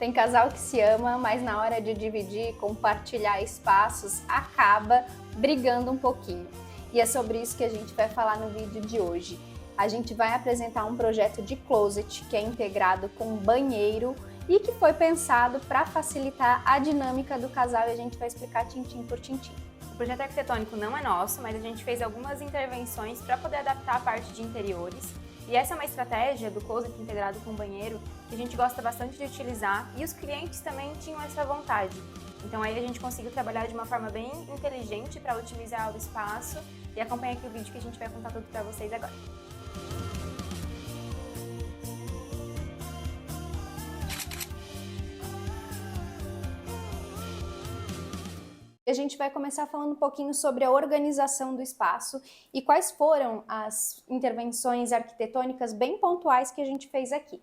Tem casal que se ama, mas na hora de dividir, compartilhar espaços, acaba brigando um pouquinho. E é sobre isso que a gente vai falar no vídeo de hoje. A gente vai apresentar um projeto de closet que é integrado com banheiro e que foi pensado para facilitar a dinâmica do casal, e a gente vai explicar tintim por tintim. O projeto arquitetônico não é nosso, mas a gente fez algumas intervenções para poder adaptar a parte de interiores. E essa é uma estratégia do closet integrado com banheiro que a gente gosta bastante de utilizar, e os clientes também tinham essa vontade. Então aí a gente conseguiu trabalhar de uma forma bem inteligente para otimizar o espaço, e acompanha aqui o vídeo que a gente vai contar tudo para vocês agora. A gente vai começar falando um pouquinho sobre a organização do espaço e quais foram as intervenções arquitetônicas bem pontuais que a gente fez aqui.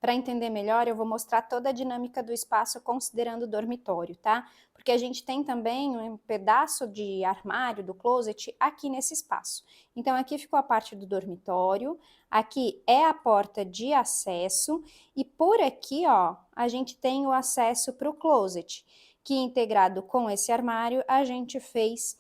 Para entender melhor, eu vou mostrar toda a dinâmica do espaço considerando o dormitório, tá? Porque a gente tem também um pedaço de armário do closet aqui nesse espaço. Então aqui ficou a parte do dormitório, aqui é a porta de acesso e por aqui, ó, a gente tem o acesso para o closet, que integrado com esse armário a gente fez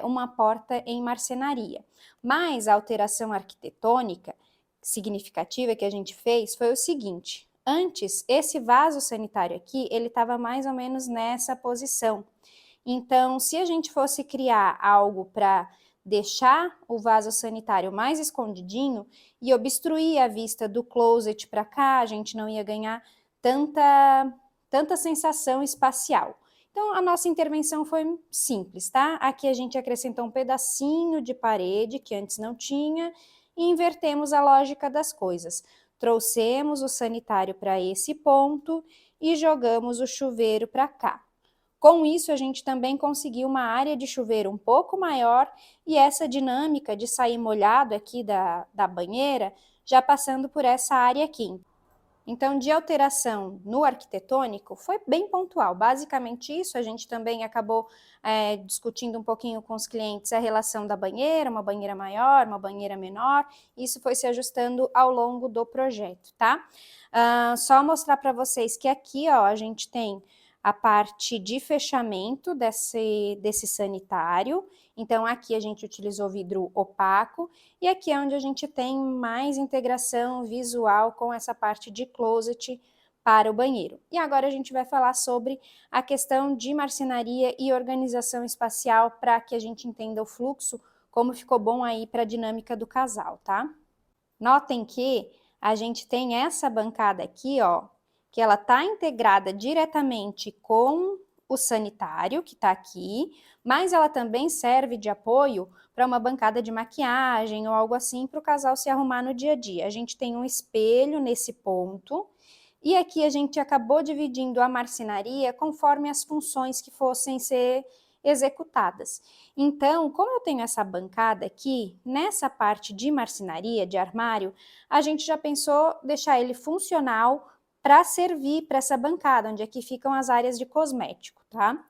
uma porta em marcenaria. Mas a alteração arquitetônica significativa que a gente fez foi o seguinte: antes, esse vaso sanitário aqui, ele estava mais ou menos nessa posição. Então, se a gente fosse criar algo para deixar o vaso sanitário mais escondidinho e obstruir a vista do closet para cá, a gente não ia ganhar tanta sensação espacial. Então, a nossa intervenção foi simples, tá? Aqui a gente acrescentou um pedacinho de parede que antes não tinha, e invertemos a lógica das coisas. Trouxemos o sanitário para esse ponto e jogamos o chuveiro para cá. Com isso, a gente também conseguiu uma área de chuveiro um pouco maior e essa dinâmica de sair molhado aqui da banheira, já passando por essa área aqui. Então, de alteração no arquitetônico, foi bem pontual. Basicamente isso, a gente também acabou discutindo um pouquinho com os clientes a relação da banheira, uma banheira maior, uma banheira menor. Isso foi se ajustando ao longo do projeto, tá? Só mostrar para vocês que aqui, ó, a gente tem a parte de fechamento desse sanitário. Então, aqui a gente utilizou vidro opaco e aqui é onde a gente tem mais integração visual com essa parte de closet para o banheiro. E agora a gente vai falar sobre a questão de marcenaria e organização espacial para que a gente entenda o fluxo, como ficou bom aí para a dinâmica do casal, tá? Notem que a gente tem essa bancada aqui, ó, que ela tá integrada diretamente com o sanitário, que tá aqui, mas ela também serve de apoio para uma bancada de maquiagem ou algo assim para o casal se arrumar no dia a dia. A gente tem um espelho nesse ponto, e aqui a gente acabou dividindo a marcenaria conforme as funções que fossem ser executadas. Então, como eu tenho essa bancada aqui, nessa parte de marcenaria, de armário, a gente já pensou deixar ele funcional para servir para essa bancada, onde aqui ficam as áreas de cosmético, tá?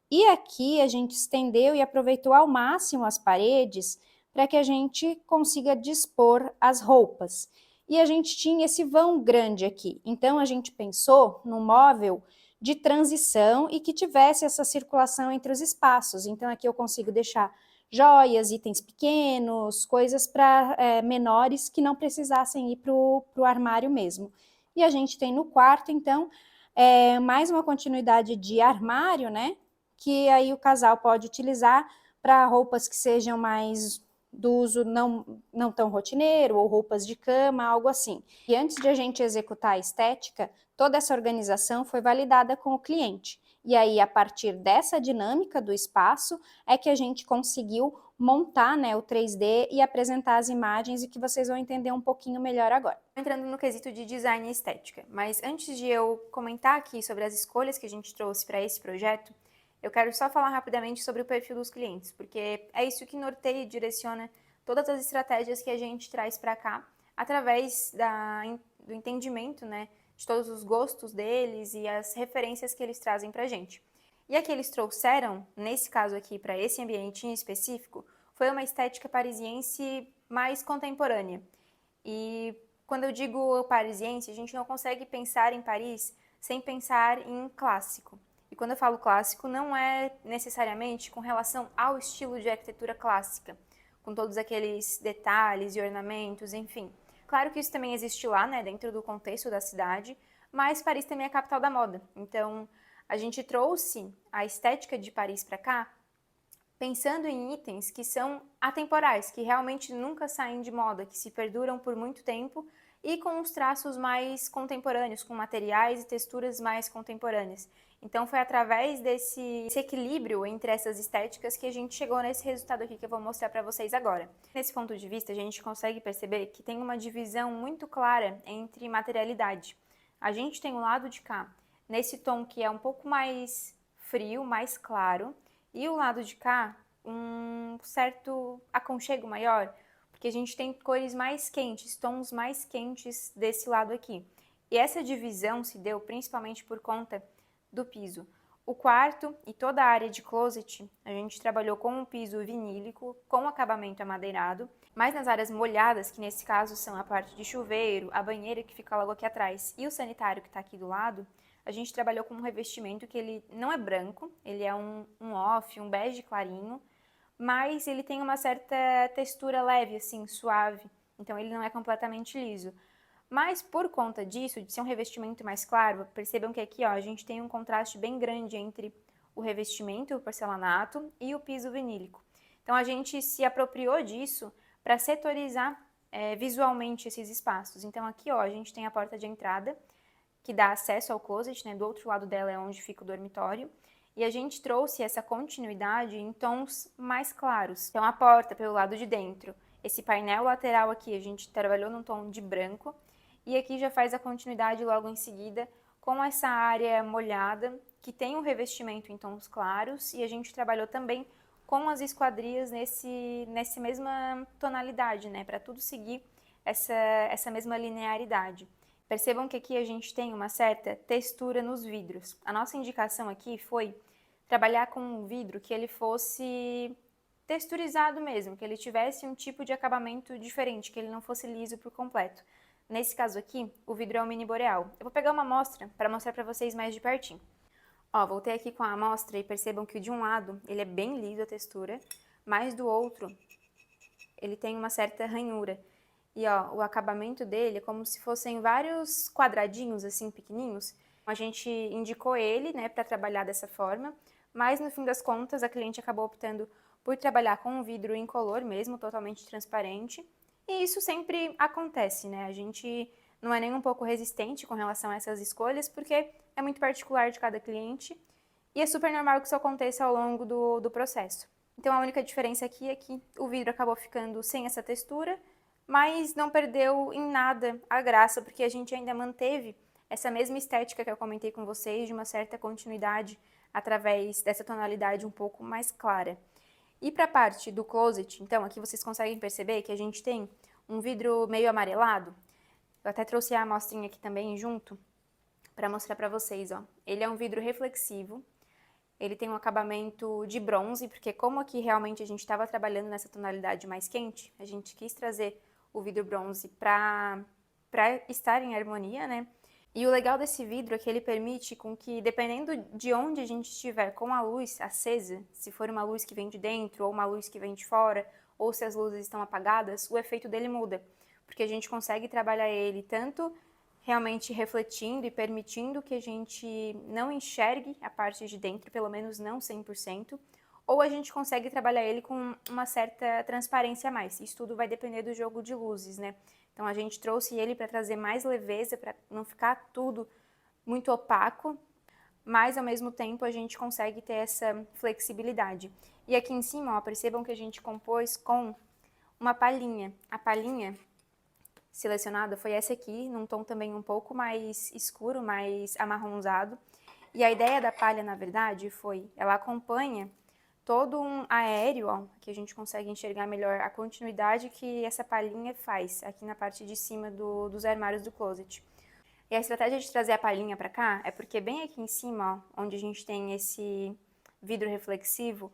E aqui a gente estendeu e aproveitou ao máximo as paredes para que a gente consiga dispor as roupas. E a gente tinha esse vão grande aqui, então a gente pensou num móvel de transição e que tivesse essa circulação entre os espaços. Então aqui eu consigo deixar joias, itens pequenos, coisas para menores que não precisassem ir para o armário mesmo. E a gente tem no quarto, então, mais uma continuidade de armário, né? Que aí o casal pode utilizar para roupas que sejam mais do uso não tão rotineiro, ou roupas de cama, algo assim. E antes de a gente executar a estética, toda essa organização foi validada com o cliente. E aí, a partir dessa dinâmica do espaço, é que a gente conseguiu montar, né, o 3D e apresentar as imagens, e que vocês vão entender um pouquinho melhor agora. Entrando no quesito de design e estética, mas antes de eu comentar aqui sobre as escolhas que a gente trouxe para esse projeto, eu quero só falar rapidamente sobre o perfil dos clientes, porque é isso que norteia e direciona todas as estratégias que a gente traz para cá, através do entendimento, né, de todos os gostos deles e as referências que eles trazem para a gente. E a que eles trouxeram, nesse caso aqui, para esse ambiente em específico, foi uma estética parisiense mais contemporânea. E quando eu digo parisiense, a gente não consegue pensar em Paris sem pensar em clássico. E quando eu falo clássico, não é necessariamente com relação ao estilo de arquitetura clássica, com todos aqueles detalhes e ornamentos, enfim. Claro que isso também existe lá, né, dentro do contexto da cidade, mas Paris também é a capital da moda. Então, a gente trouxe a estética de Paris para cá, pensando em itens que são atemporais, que realmente nunca saem de moda, que se perduram por muito tempo e com os traços mais contemporâneos, com materiais e texturas mais contemporâneas. Então foi através desse equilíbrio entre essas estéticas que a gente chegou nesse resultado aqui que eu vou mostrar para vocês agora. Nesse ponto de vista, a gente consegue perceber que tem uma divisão muito clara entre materialidade. A gente tem o lado de cá, nesse tom que é um pouco mais frio, mais claro, e o lado de cá, um certo aconchego maior, porque a gente tem cores mais quentes, tons mais quentes desse lado aqui. E essa divisão se deu principalmente por conta do piso. O quarto e toda a área de closet, a gente trabalhou com um piso vinílico, com acabamento amadeirado, mas nas áreas molhadas, que nesse caso são a parte de chuveiro, a banheira que fica logo aqui atrás e o sanitário que está aqui do lado, a gente trabalhou com um revestimento que ele não é branco, ele é um off, um bege clarinho, mas ele tem uma certa textura leve, assim, suave, então ele não é completamente liso. Mas por conta disso, de ser um revestimento mais claro, percebam que aqui ó, a gente tem um contraste bem grande entre o revestimento, o porcelanato e o piso vinílico. Então a gente se apropriou disso para setorizar visualmente esses espaços. Então aqui ó, a gente tem a porta de entrada, que dá acesso ao closet, né? Do outro lado dela é onde fica o dormitório. E a gente trouxe essa continuidade em tons mais claros. Então a porta pelo lado de dentro, esse painel lateral aqui a gente trabalhou num tom de branco. E aqui já faz a continuidade logo em seguida com essa área molhada, que tem um revestimento em tons claros. E a gente trabalhou também com as esquadrias nessa mesma tonalidade, né? Para tudo seguir essa mesma linearidade. Percebam que aqui a gente tem uma certa textura nos vidros. A nossa indicação aqui foi trabalhar com um vidro que ele fosse texturizado mesmo, que ele tivesse um tipo de acabamento diferente, que ele não fosse liso por completo. Nesse caso aqui, o vidro é um mini boreal. Eu vou pegar uma amostra para mostrar para vocês mais de pertinho. Ó, voltei aqui com a amostra e percebam que de um lado ele é bem liso a textura, mas do outro ele tem uma certa ranhura. E ó, o acabamento dele é como se fossem vários quadradinhos assim pequenininhos. A gente indicou ele, né, para trabalhar dessa forma, mas no fim das contas a cliente acabou optando por trabalhar com um vidro incolor mesmo, totalmente transparente. E isso sempre acontece, né? A gente não é nem um pouco resistente com relação a essas escolhas, porque é muito particular de cada cliente e é super normal que isso aconteça ao longo do processo. Então a única diferença aqui é que o vidro acabou ficando sem essa textura, mas não perdeu em nada a graça, porque a gente ainda manteve essa mesma estética que eu comentei com vocês, de uma certa continuidade através dessa tonalidade um pouco mais clara. E para a parte do closet, então, aqui vocês conseguem perceber que a gente tem um vidro meio amarelado. Eu até trouxe a amostrinha aqui também junto, para mostrar para vocês, ó. Ele é um vidro reflexivo, ele tem um acabamento de bronze, porque como aqui realmente a gente estava trabalhando nessa tonalidade mais quente, a gente quis trazer o vidro bronze para estar em harmonia, né? E o legal desse vidro é que ele permite com que, dependendo de onde a gente estiver com a luz acesa, se for uma luz que vem de dentro ou uma luz que vem de fora, ou se as luzes estão apagadas, o efeito dele muda, porque a gente consegue trabalhar ele tanto realmente refletindo e permitindo que a gente não enxergue a parte de dentro, pelo menos não 100%, ou a gente consegue trabalhar ele com uma certa transparência a mais. Isso tudo vai depender do jogo de luzes, né? Então a gente trouxe ele para trazer mais leveza, para não ficar tudo muito opaco, mas ao mesmo tempo a gente consegue ter essa flexibilidade. E aqui em cima, ó, percebam que a gente compôs com uma palhinha. A palhinha selecionada foi essa aqui, num tom também um pouco mais escuro, mais amarronzado. E a ideia da palha, na verdade, foi, ela acompanha todo um aéreo, ó, que a gente consegue enxergar melhor a continuidade que essa palhinha faz aqui na parte de cima dos armários do closet. E a estratégia de trazer a palhinha para cá é porque bem aqui em cima, ó, onde a gente tem esse vidro reflexivo,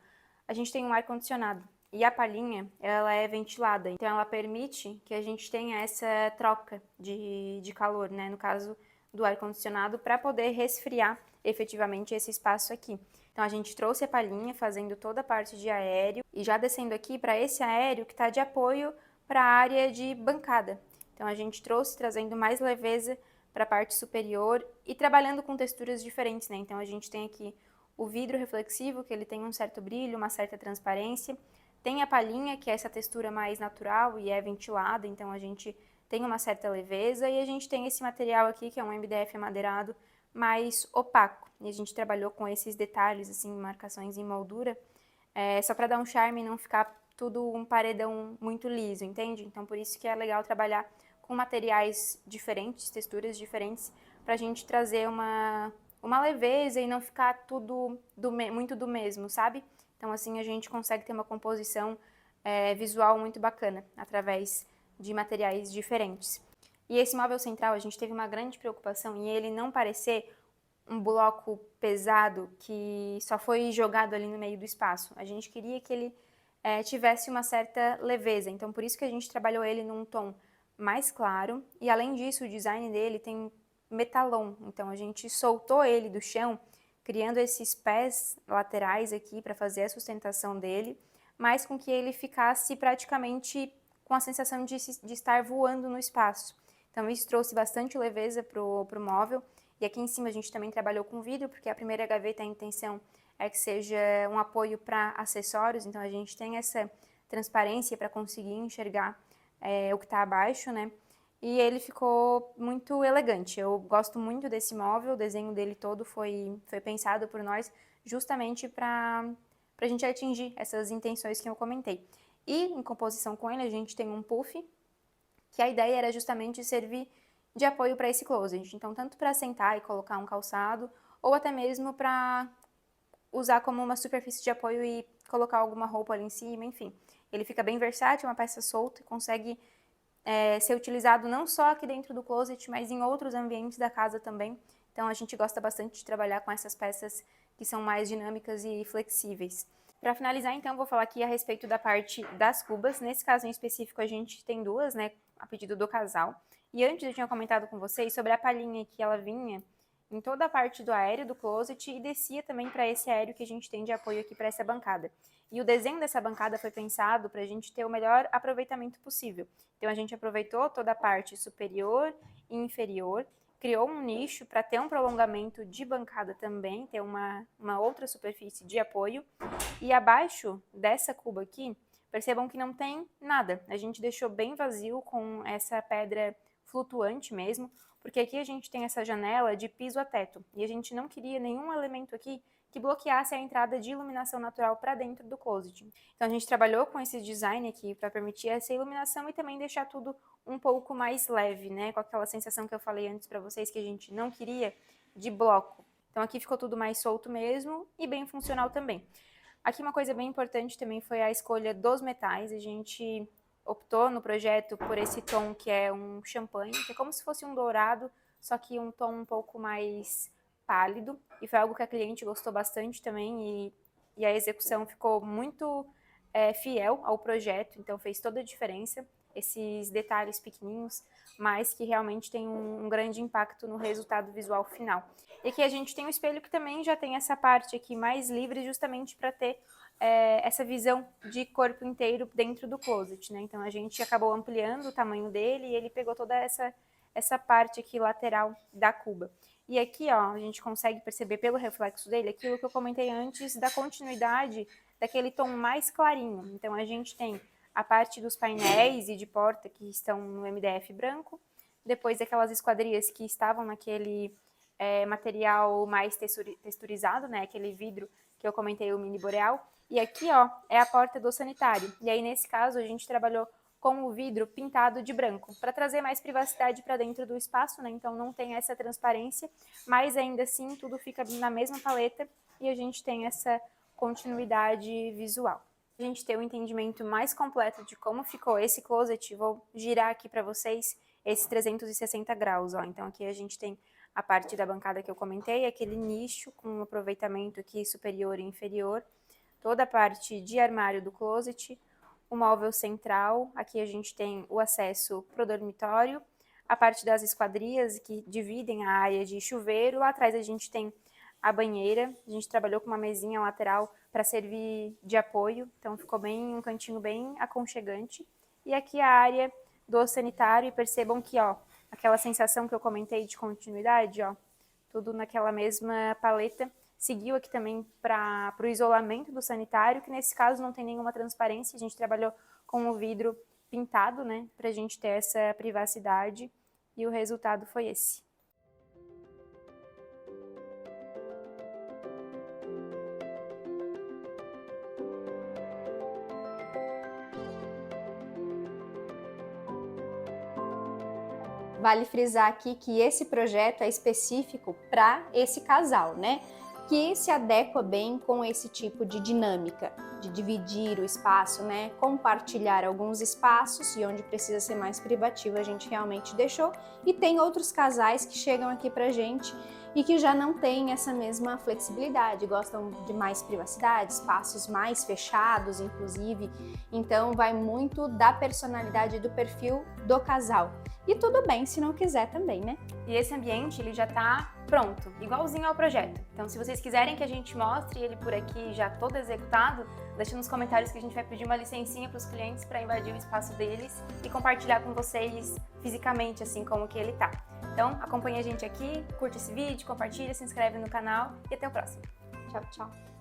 a gente tem um ar-condicionado. E a palhinha, ela é ventilada, então ela permite que a gente tenha essa troca de calor, né? No caso do ar-condicionado para poder resfriar efetivamente esse espaço aqui. Então a gente trouxe a palhinha fazendo toda a parte de aéreo e já descendo aqui para esse aéreo que está de apoio para a área de bancada. Então a gente trouxe trazendo mais leveza para a parte superior e trabalhando com texturas diferentes, né? Então a gente tem aqui o vidro reflexivo, que ele tem um certo brilho, uma certa transparência. Tem a palhinha, que é essa textura mais natural e é ventilada, então a gente tem uma certa leveza. E a gente tem esse material aqui, que é um MDF amadeirado, mais opaco. E a gente trabalhou com esses detalhes, assim, marcações em moldura, só para dar um charme e não ficar tudo um paredão muito liso, entende? Então por isso que é legal trabalhar com materiais diferentes, texturas diferentes, para a gente trazer uma leveza e não ficar tudo muito do mesmo, sabe? Então assim a gente consegue ter uma composição visual muito bacana, através de materiais diferentes. E esse móvel central, a gente teve uma grande preocupação em ele não parecer um bloco pesado que só foi jogado ali no meio do espaço. A gente queria que ele tivesse uma certa leveza, então por isso que a gente trabalhou ele num tom mais claro, e além disso o design dele tem metalon, então a gente soltou ele do chão, criando esses pés laterais aqui para fazer a sustentação dele, mas com que ele ficasse praticamente com a sensação de estar voando no espaço. Então isso trouxe bastante leveza pro móvel, e aqui em cima a gente também trabalhou com vidro, porque a primeira gaveta, a intenção é que seja um apoio para acessórios, então a gente tem essa transparência para conseguir enxergar o que está abaixo, né? E ele ficou muito elegante. Eu gosto muito desse móvel, o desenho dele todo foi pensado por nós justamente para a gente atingir essas intenções que eu comentei. E em composição com ele a gente tem um puff, que a ideia era justamente servir de apoio para esse closet. Então, tanto para sentar e colocar um calçado, ou até mesmo para usar como uma superfície de apoio e colocar alguma roupa ali em cima, enfim. Ele fica bem versátil, é uma peça solta e consegue ser utilizado não só aqui dentro do closet, mas em outros ambientes da casa também. Então a gente gosta bastante de trabalhar com essas peças que são mais dinâmicas e flexíveis. Para finalizar, então, vou falar aqui a respeito da parte das cubas. Nesse caso em específico, a gente tem duas, né, a pedido do casal. E antes eu tinha comentado com vocês sobre a palhinha que ela vinha em toda a parte do aéreo do closet e descia também para esse aéreo que a gente tem de apoio aqui para essa bancada. E o desenho dessa bancada foi pensado para a gente ter o melhor aproveitamento possível. Então a gente aproveitou toda a parte superior e inferior, criou um nicho para ter um prolongamento de bancada também, ter uma outra superfície de apoio. E abaixo dessa cuba aqui, percebam que não tem nada. A gente deixou bem vazio com essa pedra flutuante mesmo, porque aqui a gente tem essa janela de piso a teto e a gente não queria nenhum elemento aqui que bloqueasse a entrada de iluminação natural para dentro do closet. Então a gente trabalhou com esse design aqui para permitir essa iluminação e também deixar tudo um pouco mais leve, né? Com aquela sensação que eu falei antes para vocês que a gente não queria de bloco. Então aqui ficou tudo mais solto mesmo e bem funcional também. Aqui uma coisa bem importante também foi a escolha dos metais. A gente optou no projeto por esse tom que é um champanhe, que é como se fosse um dourado, só que um tom um pouco mais pálido. E foi algo que a cliente gostou bastante também e a execução ficou muito fiel ao projeto, então fez toda a diferença. Esses detalhes pequenininhos, mas que realmente tem um grande impacto no resultado visual final. E aqui a gente tem um espelho que também já tem essa parte aqui mais livre, justamente para ter essa visão de corpo inteiro dentro do closet, né? Então a gente acabou ampliando o tamanho dele e ele pegou toda essa parte aqui lateral da cuba. E aqui, ó, a gente consegue perceber pelo reflexo dele aquilo que eu comentei antes da continuidade daquele tom mais clarinho. Então a gente tem a parte dos painéis e de porta que estão no MDF branco, depois aquelas esquadrias que estavam naquele material mais texturizado, né, aquele vidro que eu comentei, o mini boreal, e aqui, ó, é a porta do sanitário. E aí, nesse caso, a gente trabalhou com o vidro pintado de branco, para trazer mais privacidade para dentro do espaço, né, então não tem essa transparência, mas ainda assim tudo fica na mesma paleta e a gente tem essa continuidade visual. A gente ter um entendimento mais completo de como ficou esse closet, vou girar aqui para vocês esses 360 graus, ó. Então aqui a gente tem a parte da bancada que eu comentei, aquele nicho com um aproveitamento aqui superior e inferior, toda a parte de armário do closet, o móvel central, aqui a gente tem o acesso pro dormitório, a parte das esquadrias que dividem a área de chuveiro. Lá atrás a gente tem a banheira, a gente trabalhou com uma mesinha lateral para servir de apoio, então ficou um cantinho bem aconchegante. E aqui a área do sanitário, e percebam que, ó, aquela sensação que eu comentei de continuidade, ó, tudo naquela mesma paleta, seguiu aqui também para o isolamento do sanitário, que nesse caso não tem nenhuma transparência, a gente trabalhou com o vidro pintado, né, para a gente ter essa privacidade, e o resultado foi esse. Vale frisar aqui que esse projeto é específico para esse casal, né? Que se adequa bem com esse tipo de dinâmica, de dividir o espaço, né? Compartilhar alguns espaços, e onde precisa ser mais privativo a gente realmente deixou. E tem outros casais que chegam aqui pra gente e que já não têm essa mesma flexibilidade, gostam de mais privacidade, espaços mais fechados, inclusive. Então vai muito da personalidade, do perfil do casal. E tudo bem se não quiser também, né? E esse ambiente, ele já tá pronto, igualzinho ao projeto. Então, se vocês quiserem que a gente mostre ele por aqui já todo executado, deixa nos comentários que a gente vai pedir uma licencinha para os clientes para invadir o espaço deles e compartilhar com vocês fisicamente, assim como que ele tá. Então, acompanha a gente aqui, curte esse vídeo, compartilha, se inscreve no canal e até o próximo. Tchau, tchau.